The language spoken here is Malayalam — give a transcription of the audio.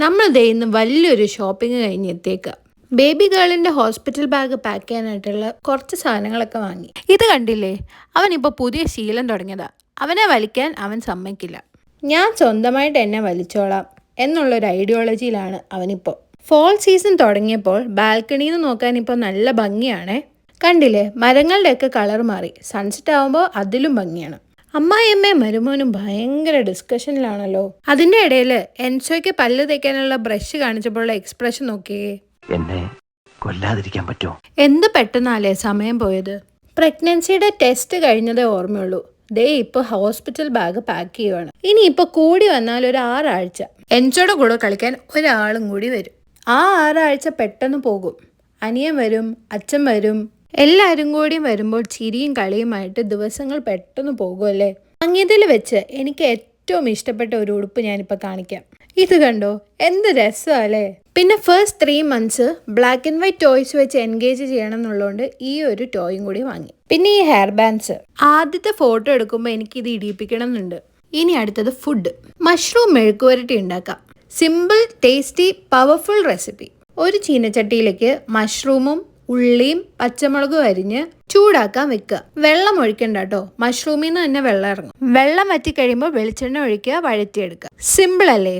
നമ്മൾ ദേ ഇന്ന് വലിയൊരു ഷോപ്പിംഗ് കഴിഞ്ഞെത്തിയേക്കുക. ബേബി ഗേളിന്റെ ഹോസ്പിറ്റൽ ബാഗ് പാക്ക് ചെയ്യാനായിട്ടുള്ള കുറച്ച് സാധനങ്ങളൊക്കെ വാങ്ങി. ഇത് കണ്ടില്ലേ, അവനിപ്പോൾ പുതിയ ശീലം തുടങ്ങിയതാ. അവനെ വലിക്കാൻ അവൻ സമ്മതിക്കില്ല. ഞാൻ സ്വന്തമായിട്ട് എന്നെ വലിച്ചോളാം എന്നുള്ളൊരു ഐഡിയോളജിയിലാണ് അവനിപ്പോൾ. ഫോൾ സീസൺ തുടങ്ങിയപ്പോൾ ബാൽക്കണിയിൽ നിന്ന് നോക്കാൻ ഇപ്പോൾ നല്ല ഭംഗിയാണേ. കണ്ടില്ലേ, മരങ്ങളുടെയൊക്കെ കളർ മാറി. സൺസെറ്റ് ആകുമ്പോൾ അതിലും ഭംഗിയാണ്. അമ്മായിയമ്മയും മരുമോനും ഭയങ്കര ഡിസ്കഷനിലാണല്ലോ. അതിന്റെ ഇടയിൽ എൻസോയ്ക്ക് പല്ല് തേക്കാനുള്ള ബ്രഷ് കാണിച്ചപ്പോഴുള്ള എക്സ്പ്രഷൻ നോക്കിയേ. എന്നെ കൊല്ലാതിരിക്കാൻ പറ്റുമോ? എന്ത് പെട്ടെന്നാലേ സമയം പോയത്. പ്രഗ്നൻസിയുടെ ടെസ്റ്റ് കഴിഞ്ഞതേ ഓർമ്മയുള്ളൂ. ദേ ഇപ്പൊ ഹോസ്പിറ്റൽ ബാഗ് പാക്ക് ചെയ്യുവാണ്. ഇനി ഇപ്പൊ കൂടി വന്നാൽ ഒരു 6 ആഴ്ച എൻസോയുടെ കൂടെ കളിക്കാൻ ഒരാളും കൂടി വരും. ആ 6 ആഴ്ച പെട്ടെന്ന് പോകും. അനിയൻ വരും, അച്ഛൻ വരും, എല്ലാവരും കൂടി വരുമ്പോൾ ചിരിയും കളിയുമായിട്ട് ദിവസങ്ങൾ പെട്ടെന്ന് പോകുമല്ലേ. വാങ്ങിയതിൽ വെച്ച് എനിക്ക് ഏറ്റവും ഇഷ്ടപ്പെട്ട ഒരു ഉടുപ്പ് ഞാനിപ്പോൾ കാണിക്കാം. ഇത് കണ്ടോ, എന്ത് രസമല്ലേ. പിന്നെ first 3 months black and white toys വെച്ച് എൻഗേജ് ചെയ്യണം എന്നുള്ളതുകൊണ്ട് ഈ ഒരു ടോയും കൂടി വാങ്ങി. പിന്നെ ഈ ഹെയർ ബാൻഡ്സ് ആദ്യത്തെ ഫോട്ടോ എടുക്കുമ്പോൾ എനിക്കിത് ഇടിയിപ്പിക്കണം എന്നുണ്ട്. ഇനി അടുത്തത് ഫുഡ്. മഷ്റൂം മെഴുക്കുവരട്ടി ഉണ്ടാക്കാം. Simple, tasty, powerful recipe. ഒരു ചീനച്ചട്ടിയിലേക്ക് മഷ്റൂമും ഉള്ളിയും പച്ചമുളകും അരിഞ്ഞ് ചൂടാക്കാൻ വെക്കുക. വെള്ളം ഒഴിക്കണ്ട കേട്ടോ, മഷ്റൂമിൽ നിന്ന് തന്നെ വെള്ളം ഇറങ്ങും. വെള്ളം വറ്റി കഴിയുമ്പോൾ വെളിച്ചെണ്ണ ഒഴിക്കുക, വഴറ്റിയെടുക്കുക. സിമ്പിൾ അല്ലേ.